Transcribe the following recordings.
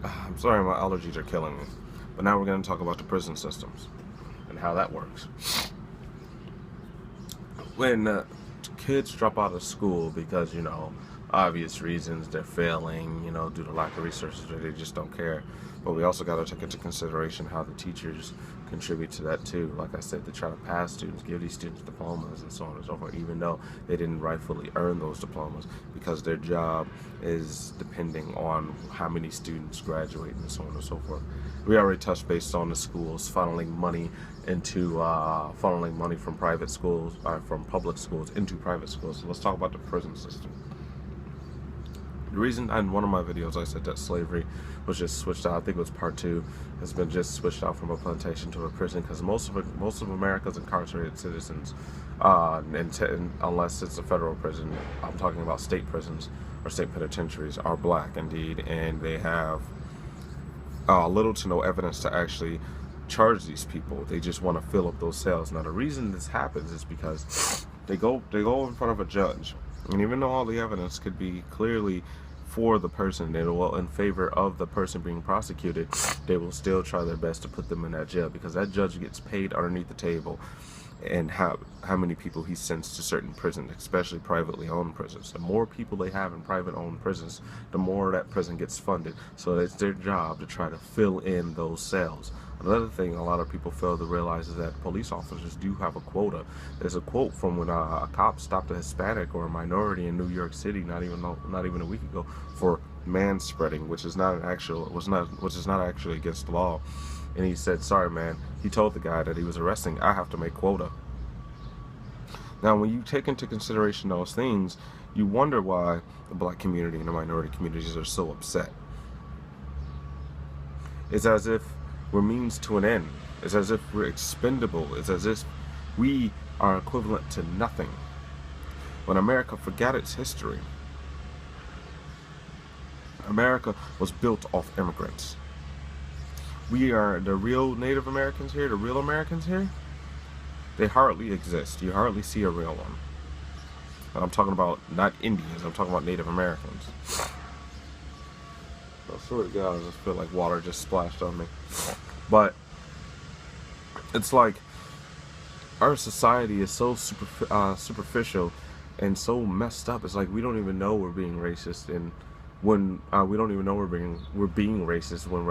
I'm sorry, my allergies are killing me. But now we're going to talk about the prison systems and how that works. When kids drop out of school because, obvious reasons, they're failing, due to lack of resources, or they just don't care. But we also got to take into consideration how the teachers contribute to that too. Like I said, they try to pass students, give these students diplomas and so on and so forth, even though they didn't rightfully earn those diplomas, because their job is depending on how many students graduate and so on and so forth. We already touched base on the schools funneling money from private schools, from public schools into private schools. So let's talk about the prison system. The reason in one of my videos I said that slavery was just switched out, I think it was part 2, has been just switched out from a plantation to a prison, because most of America's incarcerated citizens, unless it's a federal prison, I'm talking about state prisons or state penitentiaries, are black indeed, and they have little to no evidence to actually charge these people. They just want to fill up those cells. Now the reason this happens is because they go in front of a judge, and even though all the evidence could be clearly for the person, they will in favor of the person being prosecuted, they will still try their best to put them in that jail, because that judge gets paid underneath the table and how many people he sends to certain prisons, especially privately owned prisons. The more people they have in private owned prisons, the more that prison gets funded. So it's their job to try to fill in those cells. Another thing a lot of people fail to realize is that police officers do have a quota. There's a quote from when a cop stopped a Hispanic or a minority in New York City not even a week ago for man spreading, which is not actually against the law. And he said, "Sorry, man." He told the guy that he was arresting, "I have to make quota." Now, when you take into consideration those things, you wonder why the black community and the minority communities are so upset. It's as if we're means to an end. It's as if we're expendable. It's as if we are equivalent to nothing. When America forgot its history, America was built off immigrants. We are the real Native Americans here, the real Americans here. They hardly exist. You hardly see a real one. And I'm talking about not Indians, I'm talking about Native Americans. I swear to God, I just feel like water just splashed on me. But it's like our society is so superficial and so messed up. It's like we don't even know we're being racist, and when we don't even know we're being racist when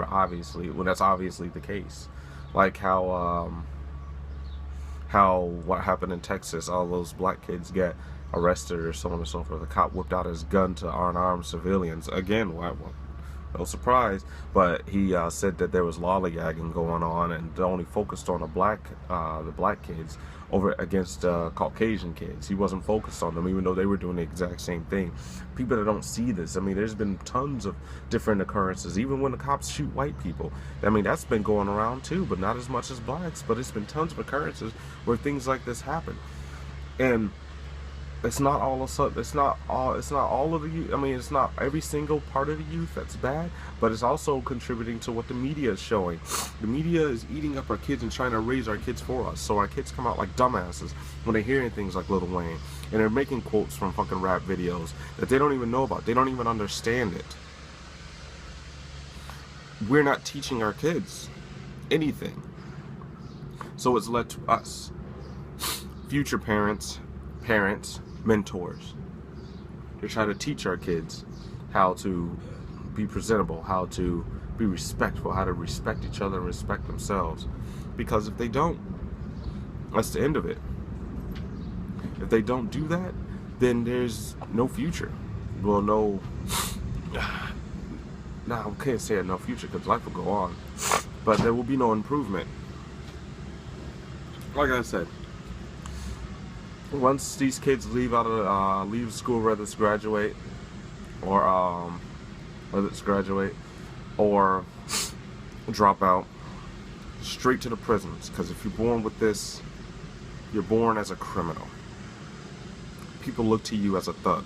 that's obviously the case. Like how what happened in Texas, all those black kids get arrested or so on and so forth. The cop whipped out his gun to unarmed civilians. Again, no surprise, but he said that there was lollygagging going on, and only focused on the black kids over against Caucasian kids. He wasn't focused on them, even though they were doing the exact same thing. People that don't see this, I mean, there's been tons of different occurrences, even when the cops shoot white people. I mean, that's been going around too, but not as much as blacks. But it's been tons of occurrences where things like this happen, and it's not all of the youth. I mean, it's not every single part of the youth that's bad, but it's also contributing to what the media is showing. The media is eating up our kids and trying to raise our kids for us, so our kids come out like dumbasses when they're hearing things like Lil Wayne, and they're making quotes from fucking rap videos that they don't even know about. They don't even understand it. We're not teaching our kids anything, so it's led to us, future parents, mentors, to try to teach our kids how to be presentable, how to be respectful, how to respect each other and respect themselves. Because if they don't, that's the end of it. If they don't do that, then there's no future. Well, no, I can't say no future, because life will go on, but there will be no improvement. Like I said, once these kids leave school, whether it's graduate or drop out, straight to the prisons. Because if you're born with this, you're born as a criminal. People look to you as a thug.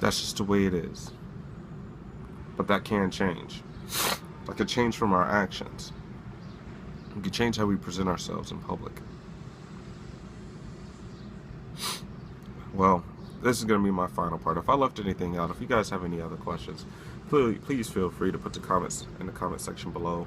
That's just the way it is. But that can change. That could change from our actions. We can change how we present ourselves in public. Well, this is going to be my final part. If I left anything out, if you guys have any other questions, please feel free to put the comments in the comment section below.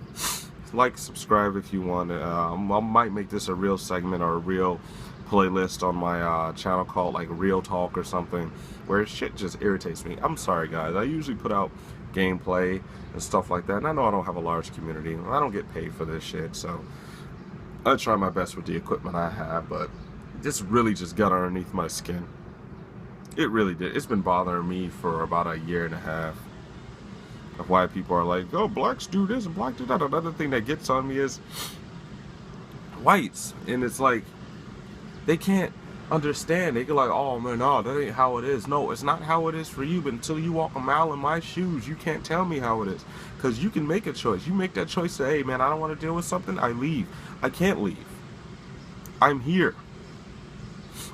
Like, subscribe if you want. I might make this a real segment or a real playlist on my channel called like Real Talk or something, where shit just irritates me. I'm sorry guys, I usually put out gameplay and stuff like that, and I know I don't have a large community. I don't get paid for this shit, so I try my best with the equipment I have, but this really just got underneath my skin. It really did. It's been bothering me for about a year and a half of why people are like, oh, blacks do this and black do that. Another thing that gets on me is whites, and it's like they can't understand. They go like, oh man, no, that ain't how it is. No, it's not how it is for you, but until you walk a mile in my shoes, you can't tell me how it is. Because you can make a choice. You make that choice, say, hey man, I don't want to deal with something, I leave. I can't leave. I'm here.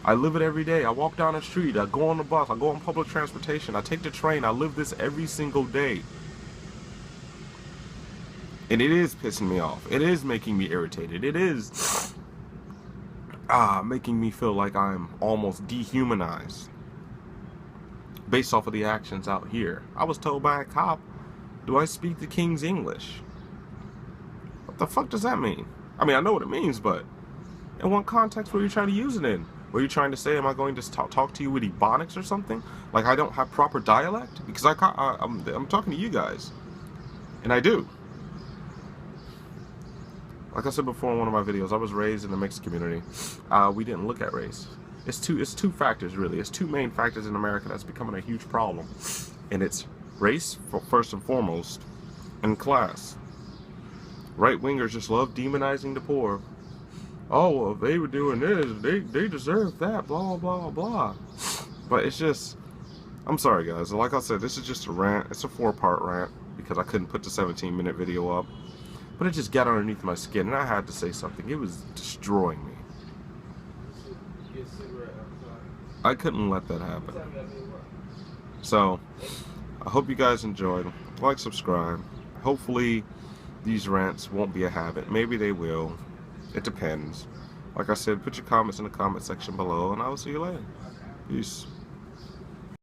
I live it every day. I walk down the street, I go on the bus, I go on public transportation, I take the train, I live this every single day. And it is pissing me off. It is making me irritated. It is making me feel like I'm almost dehumanized based off of the actions out here. I was told by a cop, do I speak the King's English? What the fuck does that mean? I mean, I know what it means, but in what context were you trying to use it in? Were you trying to say, am I going to talk to you with Ebonics or something? Like I don't have proper dialect? Because I'm talking to you guys. And I do. Like I said before in one of my videos, I was raised in the mixed community. We didn't look at race. It's two factors really. It's two main factors in America that's becoming a huge problem. And it's race, first and foremost, and class. Right-wingers just love demonizing the poor. Oh, well, if they were doing this, they deserve that, blah, blah, blah. But it's just, I'm sorry guys, like I said, this is just a rant. It's a 4-part rant because I couldn't put the 17-minute video up. But it just got underneath my skin, and I had to say something. It was destroying me. I couldn't let that happen. So, I hope you guys enjoyed. Like, subscribe. Hopefully, these rants won't be a habit. Maybe they will. It depends. Like I said, put your comments in the comment section below, and I will see you later. Peace.